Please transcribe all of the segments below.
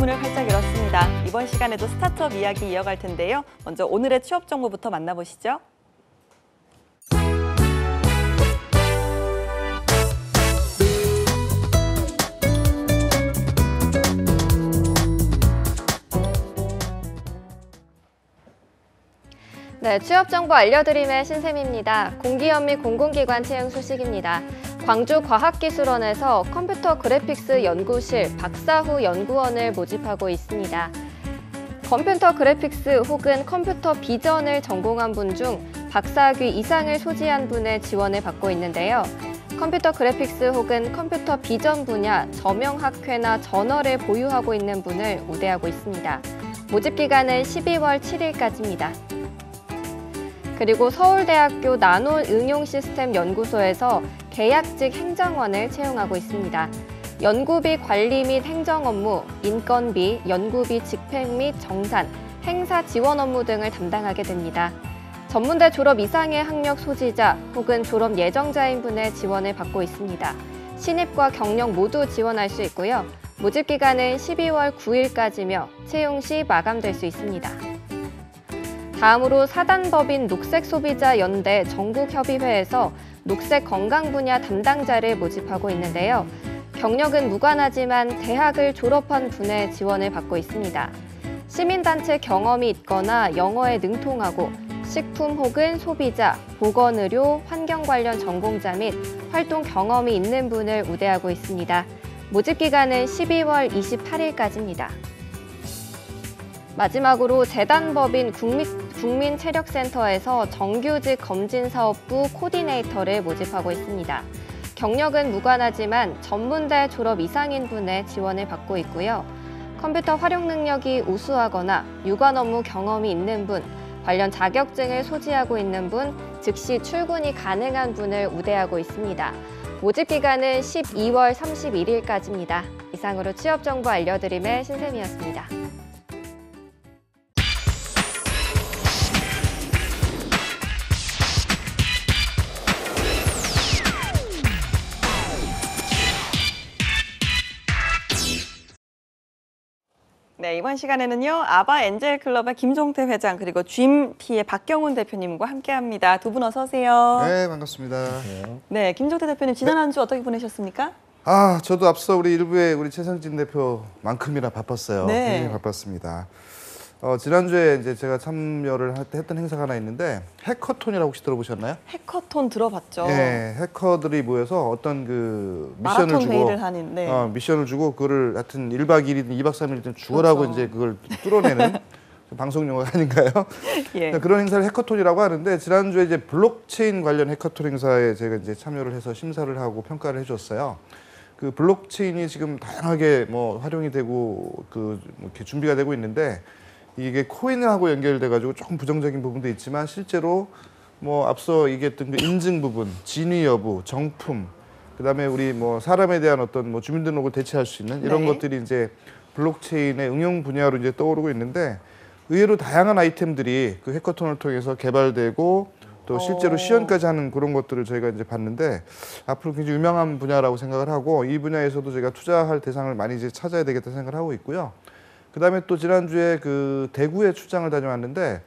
문을 활짝 열었습니다. 이번 시간에도 스타트업 이야기 이어갈 텐데요. 먼저 오늘의 취업 정보부터 만나보시죠. 네, 취업 정보 알려드림의 신샘입니다. 공기업 및 공공기관 채용 소식입니다. 광주과학기술원에서 컴퓨터 그래픽스 연구실 박사후 연구원을 모집하고 있습니다. 컴퓨터 그래픽스 혹은 컴퓨터 비전을 전공한 분 중 박사학위 이상을 소지한 분의 지원을 받고 있는데요. 컴퓨터 그래픽스 혹은 컴퓨터 비전 분야 저명학회나 저널을 보유하고 있는 분을 우대하고 있습니다. 모집 기간은 12월 7일까지입니다. 그리고 서울대학교 나노응용시스템 연구소에서 계약직 행정원을 채용하고 있습니다. 연구비 관리 및 행정 업무, 인건비, 연구비 집행 및 정산, 행사 지원 업무 등을 담당하게 됩니다. 전문대 졸업 이상의 학력 소지자 혹은 졸업 예정자인 분의 지원을 받고 있습니다. 신입과 경력 모두 지원할 수 있고요. 모집 기간은 12월 9일까지며 채용 시 마감될 수 있습니다. 다음으로 사단법인 녹색소비자연대 전국협의회에서 녹색 건강 분야 담당자를 모집하고 있는데요. 경력은 무관하지만 대학을 졸업한 분의 지원을 받고 있습니다. 시민단체 경험이 있거나 영어에 능통하고 식품 혹은 소비자, 보건의료, 환경 관련 전공자 및 활동 경험이 있는 분을 우대하고 있습니다. 모집 기간은 12월 28일까지입니다. 마지막으로 재단법인 국민체력센터에서 정규직 검진사업부 코디네이터를 모집하고 있습니다. 경력은 무관하지만 전문대 졸업 이상인 분의 지원을 받고 있고요. 컴퓨터 활용 능력이 우수하거나 유관 업무 경험이 있는 분, 관련 자격증을 소지하고 있는 분, 즉시 출근이 가능한 분을 우대하고 있습니다. 모집 기간은 12월 31일까지입니다. 이상으로 취업 정보 알려드림의 신샘이었습니다. 네, 이번 시간에는요. 아바 엔젤클럽의 김종태 회장 그리고 GMT의 박경훈 대표님과 함께합니다. 두 분 어서 오세요. 네, 반갑습니다. 네, 김종태 대표님 지난 한 주 어떻게 보내셨습니까? 저도 앞서 우리 일부에 우리 최성진 대표만큼이나 바빴어요. 네. 굉장히 바빴습니다. 지난주에 이제 제가 참여를 했던 행사가 하나 있는데 해커톤이라고 혹시 들어보셨나요? 해커톤 들어봤죠. 네, 해커들이 모여서 어떤 그 미션을 마라톤 주고 회의를 하는. 네. 미션을 주고 그거를 하여튼 1박 2일이든 2박 3일이든 죽으라고 그렇죠. 이제 그걸 뚫어내는 방송 용어가 아닌가요? 예. 그런 행사를 해커톤이라고 하는데 지난주에 이제 블록체인 관련 해커톤 행사에 제가 이제 참여를 해서 심사를 하고 평가를 해줬어요. 그 블록체인이 지금 다양하게 뭐 활용이 되고 이렇게 준비가 되고 있는데 이게 코인하고 연결돼 가지고 조금 부정적인 부분도 있지만 실제로 뭐 앞서 얘기했던 그 인증 부분, 진위 여부, 정품, 그다음에 우리 뭐 사람에 대한 어떤 뭐 주민등록을 대체할 수 있는 이런 네. 것들이 이제 블록체인의 응용 분야로 이제 떠오르고 있는데 의외로 다양한 아이템들이 그 해커톤을 통해서 개발되고 또 실제로 시연까지 하는 그런 것들을 저희가 이제 봤는데 앞으로 굉장히 유명한 분야라고 생각을 하고 이 분야에서도 저희가 투자할 대상을 많이 이제 찾아야 되겠다 생각을 하고 있고요. 그다음에 또 지난주에 그 대구에 출장을 다녀왔는데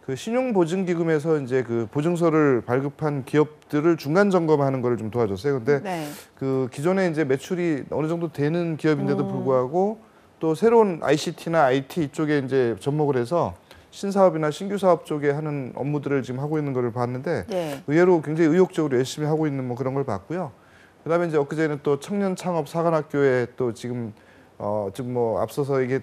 그 신용보증기금에서 이제 그 보증서를 발급한 기업들을 중간 점검하는 거를 좀 도와줬어요. 근데 네. 그 기존에 이제 매출이 어느 정도 되는 기업인데도 불구하고 또 새로운 ICT나 IT 이쪽에 이제 접목을 해서 신사업이나 신규 사업 쪽에 하는 업무들을 지금 하고 있는 거를 봤는데 네. 의외로 굉장히 의욕적으로 열심히 하고 있는 뭐 그런 걸 봤고요. 그다음에 이제 엊그제는 또 청년 창업 사관학교에 또 지금 뭐 앞서서 이게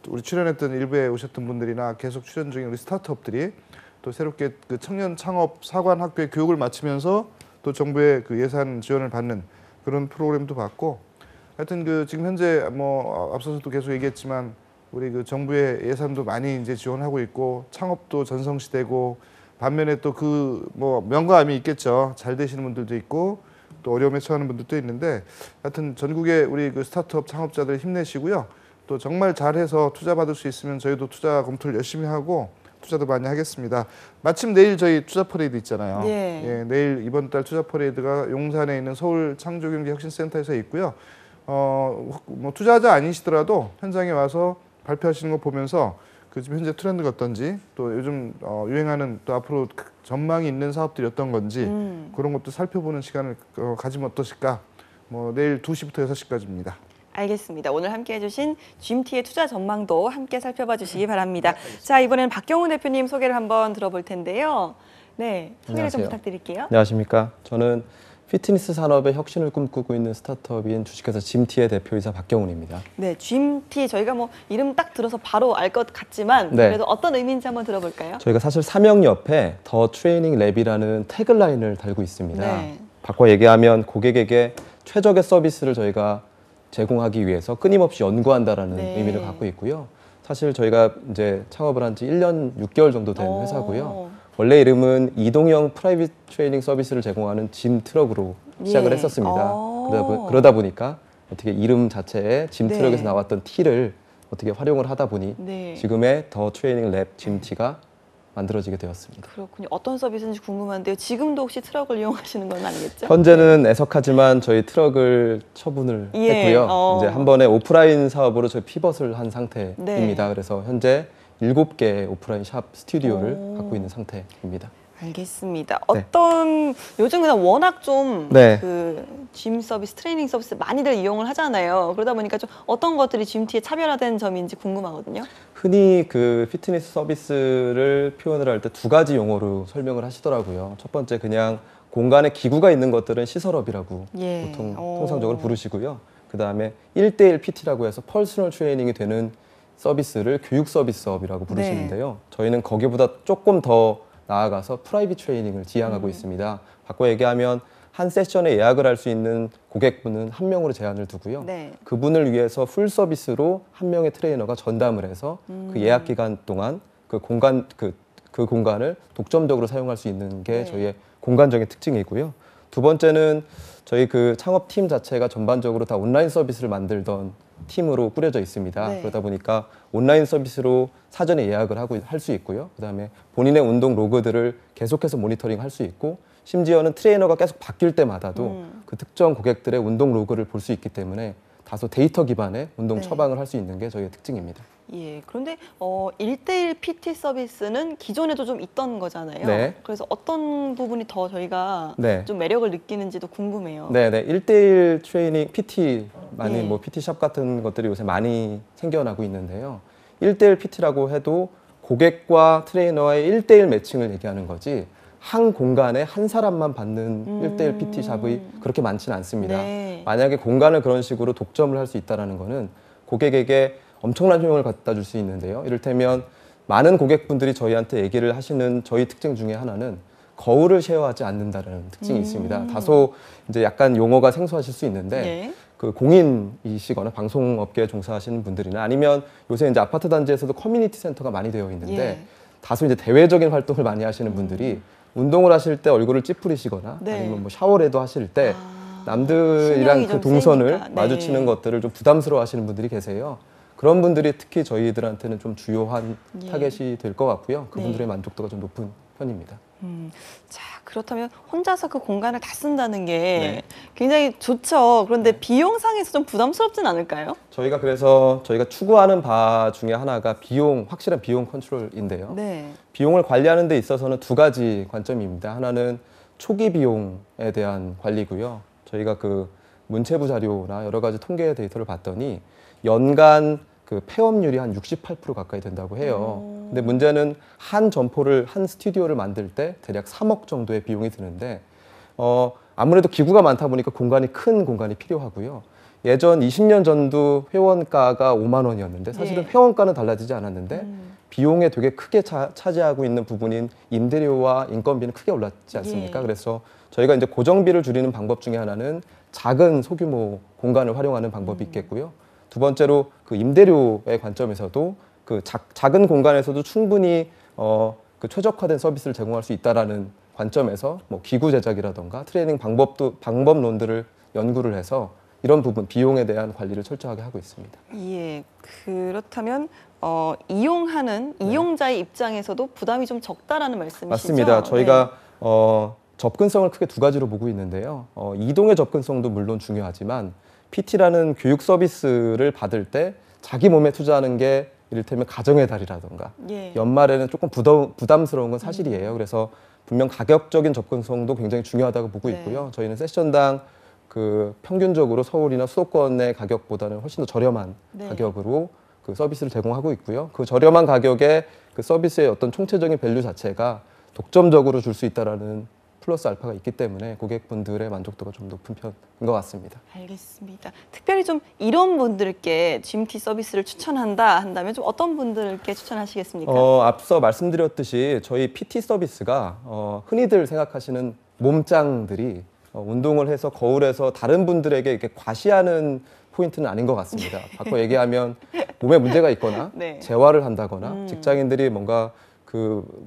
우리 출연했던 일부에 오셨던 분들이나 계속 출연 중인 우리 스타트업들이 또 새롭게 그 청년 창업 사관 학교의 교육을 마치면서 또 정부의 그 예산 지원을 받는 그런 프로그램도 봤고 하여튼 그 지금 현재 뭐 앞서서도 계속 얘기했지만 우리 그 정부의 예산도 많이 이제 지원하고 있고 창업도 전성시되고 반면에 또 그 뭐 명과 암이 있겠죠. 잘 되시는 분들도 있고 또 어려움에 처하는 분들도 있는데 하여튼 전국의 우리 그 스타트업 창업자들 힘내시고요. 또 정말 잘해서 투자 받을 수 있으면 저희도 투자 검토를 열심히 하고 투자도 많이 하겠습니다. 마침 내일 저희 투자 퍼레이드 있잖아요. 예. 내일 이번 달 투자 퍼레이드가 용산에 있는 서울 창조경제혁신센터에서 있고요. 뭐 투자자 아니시더라도 현장에 와서 발표하시는 거 보면서 그 지금 현재 트렌드가 어떤지 또 요즘 유행하는 또 앞으로 전망이 있는 사업들이 어떤 건지 그런 것도 살펴보는 시간을 가지면 어떠실까? 뭐 내일 2시부터 6시까지입니다. 알겠습니다. 오늘 함께 해주신 GMT의 투자 전망도 함께 살펴봐 주시기 바랍니다. 자, 이번에는 박경훈 대표님 소개를 한번 들어볼 텐데요. 네, 소개를 좀 안녕하세요. 부탁드릴게요. 안녕하십니까. 저는 피트니스 산업의 혁신을 꿈꾸고 있는 스타트업인 주식회사 GMT의 대표이사 박경훈입니다. 네, GMT 저희가 뭐 이름 딱 들어서 바로 알 것 같지만 네. 그래도 어떤 의미인지 한번 들어볼까요? 저희가 사실 사명 옆에 더 트레이닝 랩이라는 태글라인을 달고 있습니다. 네. 바꿔 얘기하면 고객에게 최적의 서비스를 저희가 제공하기 위해서 끊임없이 연구한다라는 네. 의미를 갖고 있고요. 사실 저희가 이제 창업을 한 지 1년 6개월 정도 된 회사고요. 원래 이름은 이동형 프라이빗 트레이닝 서비스를 제공하는 짐 트럭으로 시작을 예. 했었습니다. 그러다 보니까 어떻게 이름 자체에 짐 네. 트럭에서 나왔던 T를 어떻게 활용을 하다 보니 네. 지금의 더 트레이닝 랩 GMT가 만들어지게 되었습니다. 그렇군요. 어떤 서비스인지 궁금한데요. 지금도 혹시 트럭을 이용하시는 건 아니겠죠? 현재는 애석하지만 저희 트럭을 처분을 예. 했고요. 이제 한 번에 오프라인 사업으로 저희 피벗을 한 상태입니다. 네. 그래서 현재 7개 오프라인 샵 스튜디오를 오. 갖고 있는 상태입니다. 알겠습니다. 네. 어떤 요즘 그냥 워낙 좀 네. 그 짐 서비스, 트레이닝 서비스 많이들 이용을 하잖아요. 그러다 보니까 좀 어떤 것들이 GMT의 차별화된 점인지 궁금하거든요. 흔히 그 피트니스 서비스를 표현을 할 때 두 가지 용어로 설명을 하시더라고요. 첫 번째 그냥 공간에 기구가 있는 것들은 시설업이라고 예. 보통 통상적으로 부르시고요. 그 다음에 1대1 PT라고 해서 퍼스널 트레이닝이 되는 서비스를 교육 서비스업이라고 부르시는데요. 저희는 거기보다 조금 더 나아가서 프라이빗 트레이닝을 지향하고 있습니다. 바꿔 얘기하면 한 세션에 예약을 할 수 있는 고객분은 한 명으로 제한을 두고요. 네. 그분을 위해서 풀 서비스로 한 명의 트레이너가 전담을 해서 그 예약 기간 동안 그 공간을 독점적으로 사용할 수 있는 게 네. 저희의 공간적인 특징이고요. 두 번째는 저희 그 창업팀 자체가 전반적으로 다 온라인 서비스를 만들던 팀으로 꾸려져 있습니다. 네. 그러다 보니까 온라인 서비스로 사전에 예약을 할 수 있고요. 그다음에 본인의 운동 로그들을 계속해서 모니터링 할 수 있고 심지어는 트레이너가 계속 바뀔 때마다도 그 특정 고객들의 운동 로그를 볼 수 있기 때문에 다소 데이터 기반의 운동 네. 처방을 할 수 있는 게 저희의 특징입니다. 예. 그런데 1대1 PT 서비스는 기존에도 좀 있던 거잖아요. 네. 그래서 어떤 부분이 더 저희가 네. 좀 매력을 느끼는지도 궁금해요. 네네. 1대1 트레이닝, PT, 많이 네. 뭐 PT샵 같은 것들이 요새 많이 생겨나고 있는데요. 1대1 PT라고 해도 고객과 트레이너의 1대1 매칭을 얘기하는 거지 한 공간에 한 사람만 받는 1대1 PT샵이 그렇게 많지는 않습니다. 네. 만약에 공간을 그런 식으로 독점을 할 수 있다는 거는 고객에게 엄청난 효용을 갖다 줄 수 있는데요. 이를테면 많은 고객분들이 저희한테 얘기를 하시는 저희 특징 중에 하나는 거울을 쉐어하지 않는다는 특징이 있습니다. 다소 이제 약간 용어가 생소하실 수 있는데 네. 그 공인이시거나 방송업계에 종사하시는 분들이나 아니면 요새 이제 아파트 단지에서도 커뮤니티 센터가 많이 되어 있는데 예. 다소 이제 대외적인 활동을 많이 하시는 분들이 운동을 하실 때 얼굴을 찌푸리시거나 네. 아니면 뭐 샤워라도 하실 때 신경이 남들이랑 그 좀 동선을 세니까. 네. 마주치는 것들을 좀 부담스러워 하시는 분들이 계세요. 그런 분들이 특히 저희들한테는 좀 주요한 예. 타겟이 될 것 같고요. 그분들의 네. 만족도가 좀 높은 편입니다. 자, 그렇다면 혼자서 그 공간을 다 쓴다는 게 네. 굉장히 좋죠. 그런데 비용상에서 좀 부담스럽진 않을까요? 저희가 그래서 저희가 추구하는 바 중에 하나가 확실한 비용 컨트롤인데요. 네. 비용을 관리하는 데 있어서는 두 가지 관점입니다. 하나는 초기 비용에 대한 관리고요. 저희가 그 문체부 자료나 여러 가지 통계 데이터를 봤더니 연간 그 폐업률이 한 68% 가까이 된다고 해요. 근데 문제는 한 점포를 한 스튜디오를 만들 때 대략 3억 정도의 비용이 드는데 아무래도 기구가 많다 보니까 큰 공간이 필요하고요. 예전 20년 전도 회원가가 5만 원이었는데 사실은 네. 회원가는 달라지지 않았는데 비용에 되게 크게 차지하고 있는 부분인 임대료와 인건비는 크게 올랐지 않습니까? 예. 그래서 저희가 이제 고정비를 줄이는 방법 중에 하나는 작은 소규모 공간을 활용하는 방법이 있겠고요. 두 번째로 그 임대료의 관점에서도 그 작은 공간에서도 충분히 그 최적화된 서비스를 제공할 수 있다라는 관점에서 뭐 기구 제작이라던가 트레이닝 방법론들을 연구를 해서 이런 부분 비용에 대한 관리를 철저하게 하고 있습니다. 예. 그렇다면 이용하는 이용자의 입장에서도 부담이 좀 적다라는 말씀이시죠? 맞습니다. 저희가 접근성을 크게 두 가지로 보고 있는데요. 이동의 접근성도 물론 중요하지만 PT라는 교육 서비스를 받을 때 자기 몸에 투자하는 게 이를테면 가정의 달이라던가 예. 연말에는 조금 부담스러운 건 사실이에요. 그래서 분명 가격적인 접근성도 굉장히 중요하다고 보고 네. 있고요. 저희는 세션당 그 평균적으로 서울이나 수도권의 가격보다는 훨씬 더 저렴한 네. 가격으로 그 서비스를 제공하고 있고요. 그 저렴한 가격에 그 서비스의 어떤 총체적인 밸류 자체가 독점적으로 줄 수 있다라는 플러스 알파가 있기 때문에 고객분들의 만족도가 좀 높은 편인 것 같습니다. 알겠습니다. 특별히 좀 이런 분들께 GMT 서비스를 추천한다 한다면 좀 어떤 분들께 추천하시겠습니까? 앞서 말씀드렸듯이 저희 PT 서비스가 흔히들 생각하시는 몸짱들이 운동을 해서 거울에서 다른 분들에게 이렇게 과시하는 포인트는 아닌 것 같습니다. 바꿔 얘기하면 몸에 문제가 있거나 네. 재활을 한다거나 직장인들이 뭔가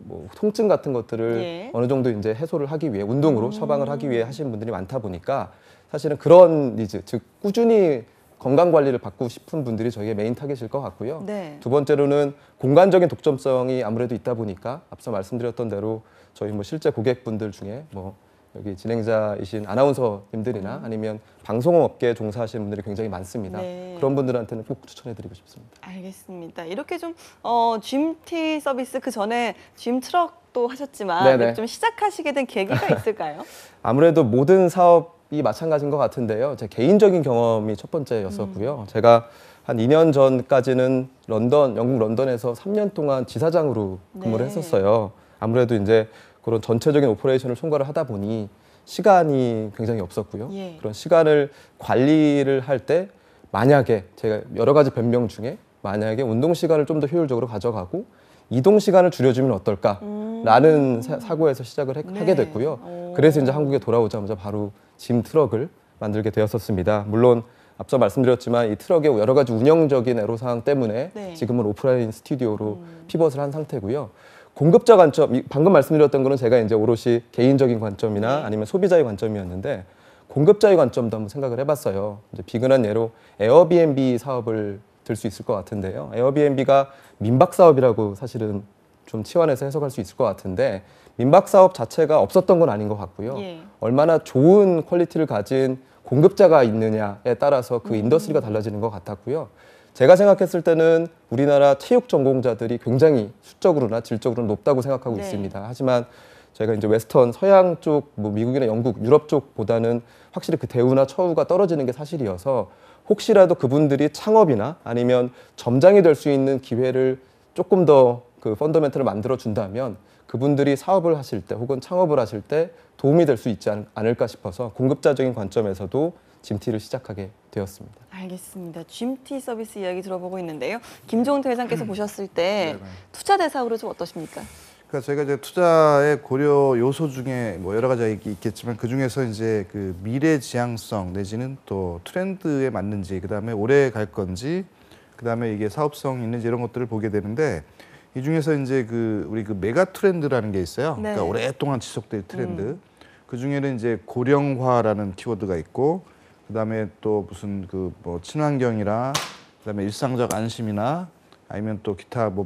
뭐 통증 같은 것들을 예. 어느 정도 이제 해소를 하기 위해 운동으로 처방을 하기 위해 하시는 분들이 많다 보니까 사실은 그런 니즈, 즉 꾸준히 건강 관리를 받고 싶은 분들이 저희의 메인 타겟일 것 같고요. 네. 두 번째로는 공간적인 독점성이 아무래도 있다 보니까 앞서 말씀드렸던 대로 저희 뭐 실제 고객분들 중에 뭐 여기 진행자이신 아나운서님들이나 아니면 방송업계에 종사하시는 분들이 굉장히 많습니다. 네. 그런 분들한테는 꼭 추천해드리고 싶습니다. 알겠습니다. 이렇게 좀 GMT 서비스 그 전에 GM 트럭도 하셨지만 네네. 이렇게 좀 시작하시게 된 계기가 있을까요? 아무래도 모든 사업이 마찬가지인 것 같은데요. 제 개인적인 경험이 첫 번째였었고요. 제가 한 2년 전까지는 영국 런던에서 3년 동안 지사장으로 근무를 네. 했었어요. 아무래도 이제 그런 전체적인 오퍼레이션을 총괄을 하다 보니 시간이 굉장히 없었고요. 예. 그런 시간을 관리를 할 때 만약에 제가 여러 가지 변명 중에 만약에 운동 시간을 좀 더 효율적으로 가져가고 이동 시간을 줄여주면 어떨까라는 사고에서 시작을 하게 됐고요. 오. 그래서 이제 한국에 돌아오자마자 바로 짐 트럭을 만들게 되었었습니다. 물론 앞서 말씀드렸지만 이 트럭의 여러 가지 운영적인 애로사항 때문에 네. 지금은 오프라인 스튜디오로 피벗을 한 상태고요. 공급자 관점, 방금 말씀드렸던 거는 제가 이제 오롯이 개인적인 관점이나 네. 아니면 소비자의 관점이었는데 공급자의 관점도 한번 생각을 해봤어요. 이제 비근한 예로 에어비앤비 사업을 들 수 있을 것 같은데요. 에어비앤비가 민박 사업이라고 사실은 좀 치환해서 해석할 수 있을 것 같은데 민박 사업 자체가 없었던 건 아닌 것 같고요. 예. 얼마나 좋은 퀄리티를 가진 공급자가 있느냐에 따라서 그 인더스트리가 달라지는 것 같았고요. 제가 생각했을 때는 우리나라 체육 전공자들이 굉장히 수적으로나 질적으로 높다고 생각하고 네. 있습니다. 하지만 저희가 이제 웨스턴 서양 쪽, 뭐 미국이나 영국, 유럽 쪽보다는 확실히 그 대우나 처우가 떨어지는 게 사실이어서 혹시라도 그분들이 창업이나 아니면 점장이 될 수 있는 기회를 조금 더 그 펀더멘털을 만들어 준다면 그분들이 사업을 하실 때 혹은 창업을 하실 때 도움이 될 수 있지 않을까 싶어서 공급자적인 관점에서도 짐티를 시작하게 되었습니다. 알겠습니다. GMT 서비스 이야기 들어보고 있는데요. 김종훈 회장께서 보셨을 때 네네. 투자 대상으로 좀 어떠십니까? 그러니까 저희가 이제 투자의 고려 요소 중에 뭐 여러 가지가 있겠지만 그 중에서 이제 그 미래 지향성 내지는 또 트렌드에 맞는지 그다음에 오래 갈 건지 그다음에 이게 사업성 있는지 이런 것들을 보게 되는데 이 중에서 이제 우리 메가 트렌드라는 게 있어요. 네. 그러니까 오랫동안 지속될 트렌드. 그 중에는 이제 고령화라는 키워드가 있고 그다음에 또 무슨 뭐 친환경이라 그다음에 일상적 안심이나 아니면 또 기타 뭐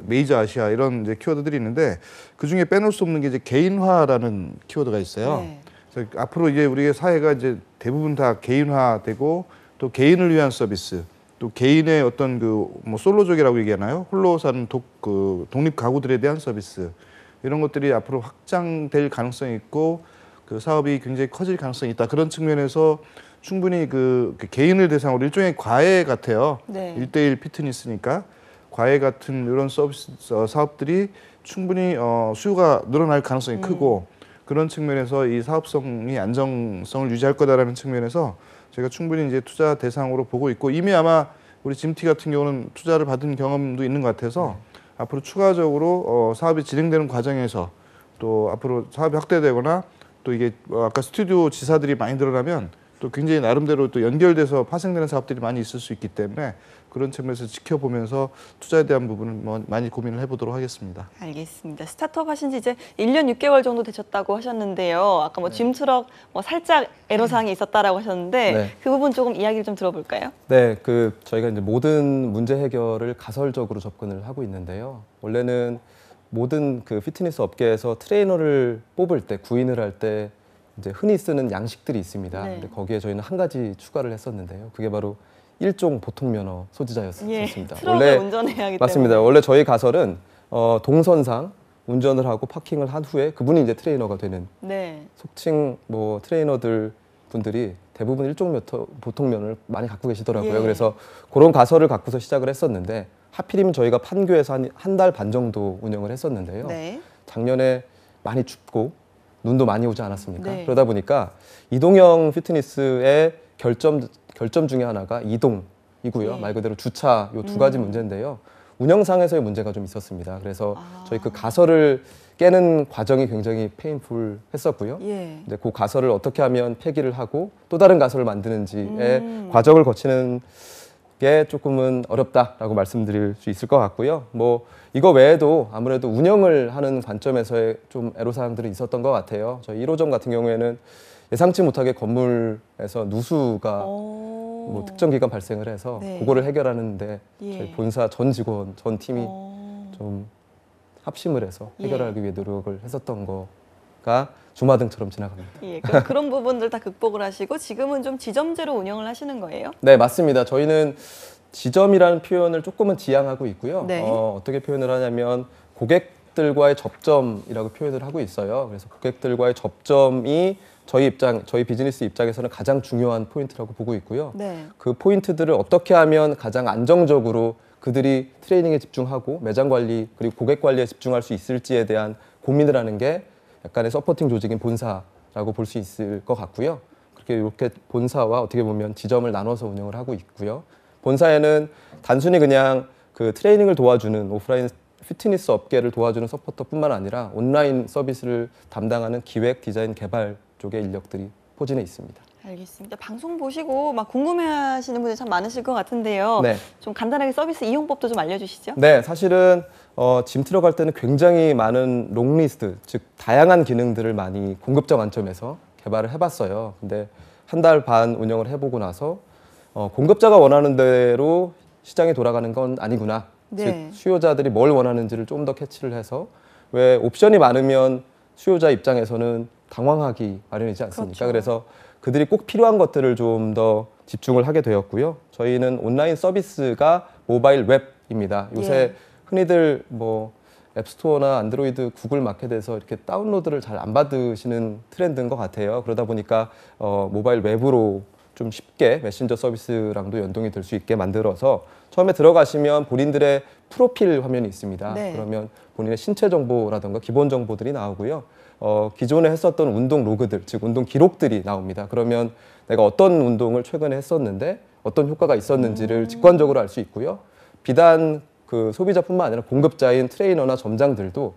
메이저 아시아 이런 이제 키워드들이 있는데 그 중에 빼놓을 수 없는 게 이제 개인화라는 키워드가 있어요. 네. 그래서 앞으로 이제 우리의 사회가 이제 대부분 다 개인화되고 또 개인을 위한 서비스, 또 개인의 어떤 뭐 솔로족이라고 얘기하나요? 홀로 사는 독립 가구들에 대한 서비스 이런 것들이 앞으로 확장될 가능성이 있고 그 사업이 굉장히 커질 가능성이 있다. 그런 측면에서 충분히 그 개인을 대상으로 일종의 과외 같아요. 네. 1대1 피트니스니까 과외 같은 이런 서비스 사업들이 충분히 수요가 늘어날 가능성이 크고 그런 측면에서 이 사업성이 안정성을 유지할 거다라는 측면에서 저희가 충분히 이제 투자 대상으로 보고 있고 이미 아마 우리 짐티 같은 경우는 투자를 받은 경험도 있는 것 같아서 앞으로 추가적으로 사업이 진행되는 과정에서 또 앞으로 사업이 확대되거나 또 이게 아까 스튜디오 지사들이 많이 늘어나면 또 굉장히 나름대로 또 연결돼서 파생되는 사업들이 많이 있을 수 있기 때문에 그런 측면에서 지켜보면서 투자에 대한 부분은 많이 고민을 해보도록 하겠습니다. 알겠습니다. 스타트업 하신 지 이제 1년 6개월 정도 되셨다고 하셨는데요. 아까 뭐 짐트럭 살짝 애로사항이 있었다라고 하셨는데 네. 그 부분 조금 이야기를 좀 들어볼까요? 네, 저희가 이제 모든 문제 해결을 가설적으로 접근을 하고 있는데요. 원래는 모든 그 피트니스 업계에서 트레이너를 뽑을 때, 구인을 할 때 이제 흔히 쓰는 양식들이 있습니다. 네. 근데 거기에 저희는 한 가지 추가를 했었는데요. 그게 바로 일종 보통 면허 소지자였습니다. 트럭을 운전해야 하기 맞습니다. 때문에. 원래 저희 가설은 동선상 운전을 하고 파킹을 한 후에 그분이 이제 트레이너가 되는 네. 속칭 뭐 트레이너들 분들이 대부분 일종 보통 면허를 많이 갖고 계시더라고요. 예. 그래서 그런 가설을 갖고서 시작을 했었는데 하필이면 저희가 판교에서 한 달 반 정도 운영을 했었는데요. 네. 작년에 많이 춥고 눈도 많이 오지 않았습니까? 네. 그러다 보니까 이동형 피트니스의 결점 중에 하나가 이동이고요. 예. 말 그대로 주차 요 두 가지 문제인데요. 운영상에서의 문제가 좀 있었습니다. 그래서 저희 그 가설을 깨는 과정이 굉장히 페인풀했었고요. 예. 이제 그 가설을 어떻게 하면 폐기를 하고 또 다른 가설을 만드는지의 과정을 거치는 게 조금은 어렵다라고 말씀드릴 수 있을 것 같고요. 뭐 이거 외에도 아무래도 운영을 하는 관점에서의 좀 애로사항들이 있었던 것 같아요. 저희 1호점 같은 경우에는 예상치 못하게 건물에서 누수가 뭐 특정 기간 발생을 해서 네. 그거를 해결하는데 예. 저희 본사 전 직원, 전 팀이 어. 좀 합심을 해서 예. 해결하기 위해 노력을 했었던 거가 주마등처럼 지나갑니다. 예, 그런 부분들 다 극복을 하시고 지금은 좀 지점제로 운영을 하시는 거예요? 네, 맞습니다. 저희는 지점이라는 표현을 조금은 지양하고 있고요. 네. 어떻게 표현을 하냐면 고객들과의 접점이라고 표현을 하고 있어요. 그래서 고객들과의 접점이 저희 비즈니스 입장에서는 가장 중요한 포인트라고 보고 있고요. 네. 그 포인트들을 어떻게 하면 가장 안정적으로 그들이 트레이닝에 집중하고 매장 관리 그리고 고객 관리에 집중할 수 있을지에 대한 고민을 하는 게 약간의 서포팅 조직인 본사라고 볼 수 있을 것 같고요. 이렇게 본사와 어떻게 보면 지점을 나눠서 운영을 하고 있고요. 본사에는 단순히 그냥 그 트레이닝을 도와주는 오프라인 피트니스 업계를 도와주는 서포터뿐만 아니라 온라인 서비스를 담당하는 기획, 디자인, 개발 쪽의 인력들이 포진해 있습니다. 알겠습니다. 방송 보시고 막 궁금해하시는 분들 참 많으실 것 같은데요. 네. 좀 간단하게 서비스 이용법도 좀 알려주시죠. 네, 사실은 짐 들어갈 때는 굉장히 많은 롱리스트, 즉 다양한 기능들을 많이 공급자 관점에서 개발을 해봤어요. 근데 한 달 반 운영을 해보고 나서 공급자가 원하는 대로 시장이 돌아가는 건 아니구나. 네. 즉 수요자들이 뭘 원하는지를 좀 더 캐치를 해서 왜 옵션이 많으면 수요자 입장에서는 당황하기 마련이지 않습니까? 그렇죠. 그래서 그들이 꼭 필요한 것들을 좀 더 집중을 하게 되었고요. 저희는 온라인 서비스가 모바일 웹입니다. 요새 예. 흔히들 뭐 앱스토어나 안드로이드, 구글 마켓에서 이렇게 다운로드를 잘 안 받으시는 트렌드인 것 같아요. 그러다 보니까 모바일 웹으로 좀 쉽게 메신저 서비스랑도 연동이 될 수 있게 만들어서 처음에 들어가시면 본인들의 프로필 화면이 있습니다. 네. 그러면 본인의 신체 정보라든가 기본 정보들이 나오고요. 기존에 했었던 운동 로그들, 즉 운동 기록들이 나옵니다. 그러면 내가 어떤 운동을 최근에 했었는데 어떤 효과가 있었는지를 직관적으로 알 수 있고요. 비단 그 소비자뿐만 아니라 공급자인 트레이너나 점장들도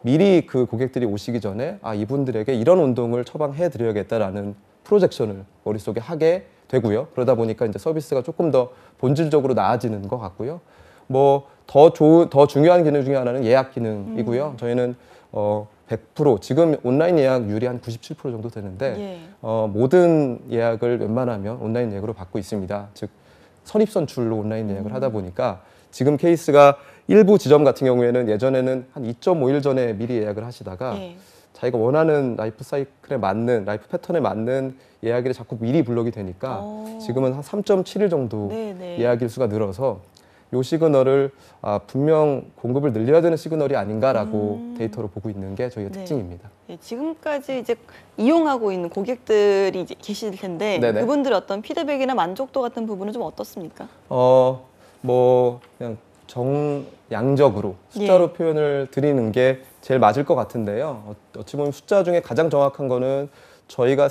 미리 그 고객들이 오시기 전에 이분들에게 이런 운동을 처방해 드려야겠다라는 프로젝션을 머릿속에 하게 되고요. 그러다 보니까 이제 서비스가 조금 더 본질적으로 나아지는 것 같고요. 뭐 더 중요한 기능 중에 하나는 예약 기능이고요. 저희는 100% 지금 온라인 예약률이 한 97% 정도 되는데 예. 모든 예약을 웬만하면 온라인 예약으로 받고 있습니다. 즉 선입선출로 온라인 예약을 하다 보니까 지금 케이스가 일부 지점 같은 경우에는 예전에는 한 2.5일 전에 미리 예약을 하시다가 예. 자기가 원하는 라이프 사이클에 맞는 라이프 패턴에 맞는 예약일에 자꾸 미리 블록이 되니까 지금은 한 3.7일 정도 네네. 예약일 수가 늘어서 요 시그널을 분명 공급을 늘려야 되는 시그널이 아닌가라고 데이터로 보고 있는 게 저희의 네. 특징입니다. 예, 지금까지 이제 이용하고 있는 고객들이 이제 계실 텐데 네네. 그분들의 어떤 피드백이나 만족도 같은 부분은 좀 어떻습니까? 뭐 그냥 정량적으로 숫자로 예. 표현을 드리는 게 제일 맞을 것 같은데요. 어찌 보면 숫자 중에 가장 정확한 거는 저희가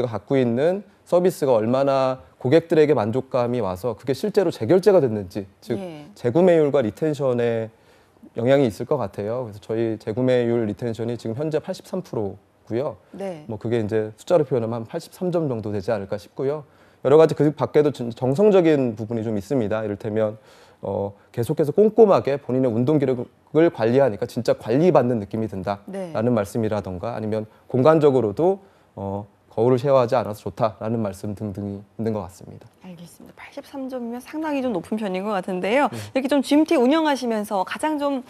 갖고 있는 서비스가 얼마나 고객들에게 만족감이 와서 그게 실제로 재결제가 됐는지, 즉 예. 재구매율과 리텐션에 영향이 있을 것 같아요. 그래서 저희 재구매율 리텐션이 지금 현재 83%고요. 네. 뭐 그게 이제 숫자로 표현하면 한 83점 정도 되지 않을까 싶고요. 여러 가지 그 밖에도 정성적인 부분이 좀 있습니다. 이를테면 계속해서 꼼꼼하게 본인의 운동 기록을 관리하니까 진짜 관리받는 느낌이 든다라는 네. 말씀이라던가 아니면 공간적으로도 거울을 쉐어하지 않아서 좋다라는 말씀 등등이 있는 것 같습니다. 알겠습니다. 83점이면 상당히 좀 높은 편인 것 같은데요. 이렇게 좀 GMT 운영하시면서 가장 좀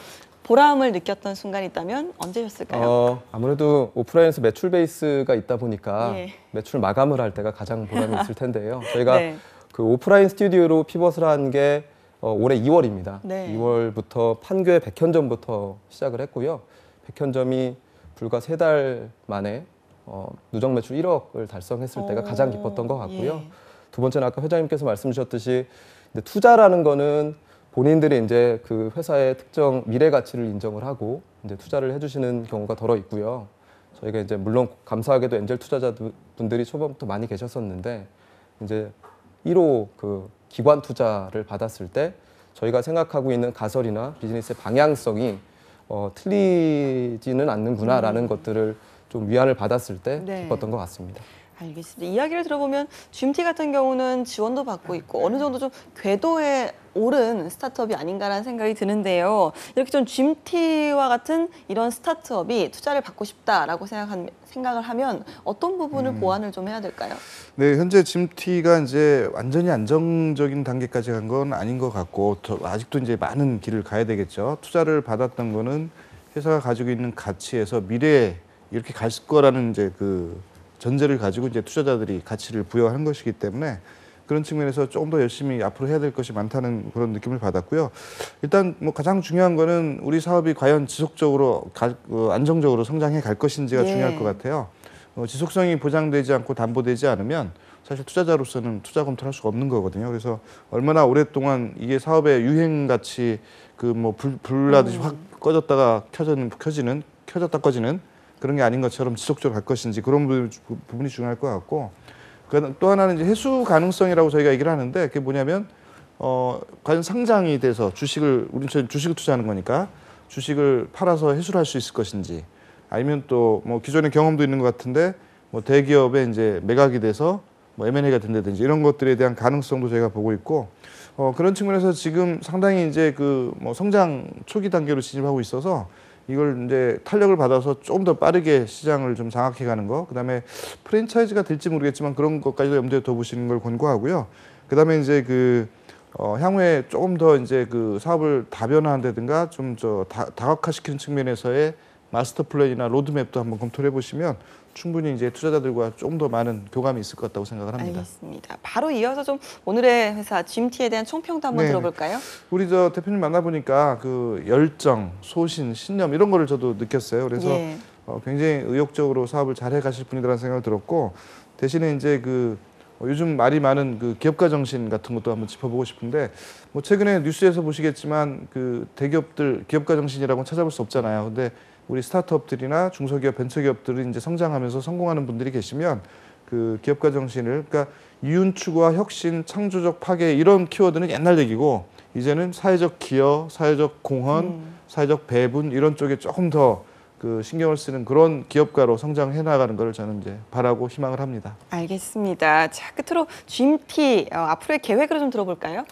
보람을 느꼈던 순간이 있다면 언제셨을까요? 아무래도 오프라인에서 매출 베이스가 있다 보니까 예. 매출 마감을 할 때가 가장 보람이 있을 텐데요. 저희가 네. 그 오프라인 스튜디오로 피벗을 한 게 올해 2월입니다. 네. 2월부터 판교의 백현점부터 시작을 했고요. 백현점이 불과 3달 만에 누적 매출 1억을 달성했을 때가 가장 기뻤던 것 같고요. 예. 두 번째는 아까 회장님께서 말씀 주셨듯이 투자라는 거는 본인들이 이제 그 회사의 특정 미래 가치를 인정을 하고 이제 투자를 해주시는 경우가 덜어 있고요. 저희가 이제 물론 감사하게도 엔젤 투자자분들이 초반부터 많이 계셨었는데 이제 1호 그 기관 투자를 받았을 때 저희가 생각하고 있는 가설이나 비즈니스의 방향성이 틀리지는 않는구나라는 것들을 좀 위안을 받았을 때 네. 기뻤던 것 같습니다. 알겠습니다. 이야기를 들어보면 GMT 같은 경우는 지원도 받고 있고 어느 정도 좀 궤도에 오른 스타트업이 아닌가라는 생각이 드는데요. 이렇게 좀 GMT와 같은 이런 스타트업이 투자를 받고 싶다라고 생각을 하면 어떤 부분을 보완을 좀 해야 될까요? 네, 현재 GMT가 이제 완전히 안정적인 단계까지 간 건 아닌 것 같고 아직도 이제 많은 길을 가야 되겠죠. 투자를 받았던 거는 회사가 가지고 있는 가치에서 미래에 이렇게 갈 거라는 이제 그 전제를 가지고 이제 투자자들이 가치를 부여하는 것이기 때문에 그런 측면에서 조금 더 열심히 앞으로 해야 될 것이 많다는 그런 느낌을 받았고요. 일단 뭐 가장 중요한 거는 우리 사업이 과연 지속적으로 안정적으로 성장해 갈 것인지가 예. 중요할 것 같아요. 지속성이 보장되지 않고 담보되지 않으면 사실 투자자로서는 투자 검토를 할 수가 없는 거거든요. 그래서 얼마나 오랫동안 이게 사업의 유행같이 그 뭐 불나듯이 확 꺼졌다가 켜졌다 꺼지는 그런 게 아닌 것처럼 지속적으로 갈 것인지 그런 부분이 중요할 것 같고 또 하나는 이제 회수 가능성이라고 저희가 얘기를 하는데 그게 뭐냐면 과연 상장이 돼서 우리는 주식을 투자하는 거니까 주식을 팔아서 회수를 할 수 있을 것인지 아니면 또 뭐 기존의 경험도 있는 것 같은데 뭐 대기업에 이제 매각이 돼서 뭐 M&A가 된다든지 이런 것들에 대한 가능성도 저희가 보고 있고 그런 측면에서 지금 상당히 이제 그 뭐 성장 초기 단계로 진입하고 있어서 이걸 이제 탄력을 받아서 조금 더 빠르게 시장을 좀 장악해 가는 거, 그다음에 프랜차이즈가 될지 모르겠지만 그런 것까지도 염두에 둬보시는 걸 권고하고요. 그다음에 이제 향후에 조금 더 이제 그 사업을 다변화한다든가 좀 다각화시키는 측면에서의 마스터 플랜이나 로드맵도 한번 검토를 해보시면 충분히 이제 투자자들과 조금 더 많은 교감이 있을 것 같다고 생각을 합니다. 알겠습니다. 바로 이어서 좀 오늘의 회사 GMT에 대한 총평도 한번 네. 들어볼까요? 우리 대표님 만나보니까 그 열정, 소신, 신념 이런 거를 저도 느꼈어요. 그래서 예. 굉장히 의욕적으로 사업을 잘 해가실 분이라는 생각을 들었고 대신에 이제 요즘 말이 많은 그 기업가 정신 같은 것도 한번 짚어보고 싶은데 뭐 최근에 뉴스에서 보시겠지만 그 대기업들 기업가 정신이라고는 찾아볼 수 없잖아요. 근데 우리 스타트업들이나 중소기업, 벤처기업들이 이제 성장하면서 성공하는 분들이 계시면 그 기업가 정신을 그러니까 이윤 추구와 혁신, 창조적 파괴 이런 키워드는 옛날 얘기고 이제는 사회적 기여, 사회적 공헌, 사회적 배분 이런 쪽에 조금 더 그 신경을 쓰는 그런 기업가로 성장해 나가는 것을 저는 이제 바라고 희망을 합니다. 알겠습니다. 자, 끝으로 GMT 앞으로의 계획을 좀 들어볼까요?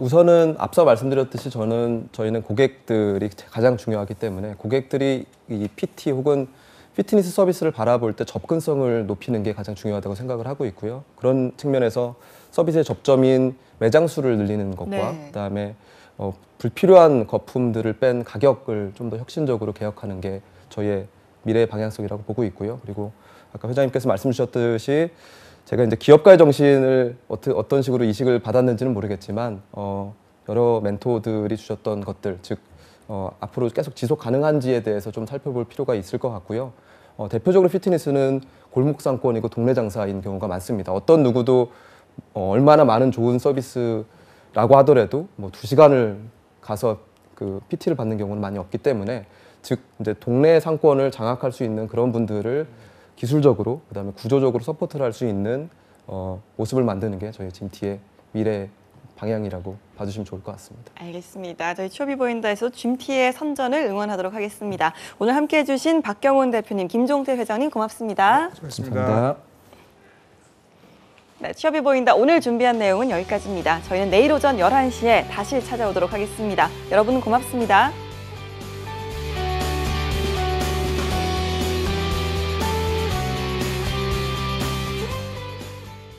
우선은 앞서 말씀드렸듯이 저희는 고객들이 가장 중요하기 때문에 고객들이 이 PT 혹은 피트니스 서비스를 바라볼 때 접근성을 높이는 게 가장 중요하다고 생각을 하고 있고요. 그런 측면에서 서비스의 접점인 매장 수를 늘리는 것과 네. 그다음에 불필요한 거품들을 뺀 가격을 좀 더 혁신적으로 개혁하는 게 저희의 미래의 방향성이라고 보고 있고요. 그리고 아까 회장님께서 말씀 주셨듯이 제가 이제 기업가의 정신을 어떤 식으로 이식을 받았는지는 모르겠지만 여러 멘토들이 주셨던 것들, 즉 앞으로 계속 지속 가능한지에 대해서 좀 살펴볼 필요가 있을 것 같고요. 대표적으로 피트니스는 골목 상권이고 동네 장사인 경우가 많습니다. 어떤 누구도 얼마나 많은 좋은 서비스라고 하더라도 뭐 2시간을 가서 그 PT를 받는 경우는 많이 없기 때문에 즉 이제 동네 상권을 장악할 수 있는 그런 분들을 기술적으로 그다음에 구조적으로 서포트를 할 수 있는 모습을 만드는 게 저희 GMT의 미래 방향이라고 봐주시면 좋을 것 같습니다. 알겠습니다. 저희 취업이보인다에서 GMT의 선전을 응원하도록 하겠습니다. 오늘 함께해 주신 박경훈 대표님, 김종태 회장님 고맙습니다. 수고하셨습니다. 네, 취업이 보인다 오늘 준비한 내용은 여기까지입니다. 저희는 내일 오전 11시에 다시 찾아오도록 하겠습니다. 여러분 고맙습니다.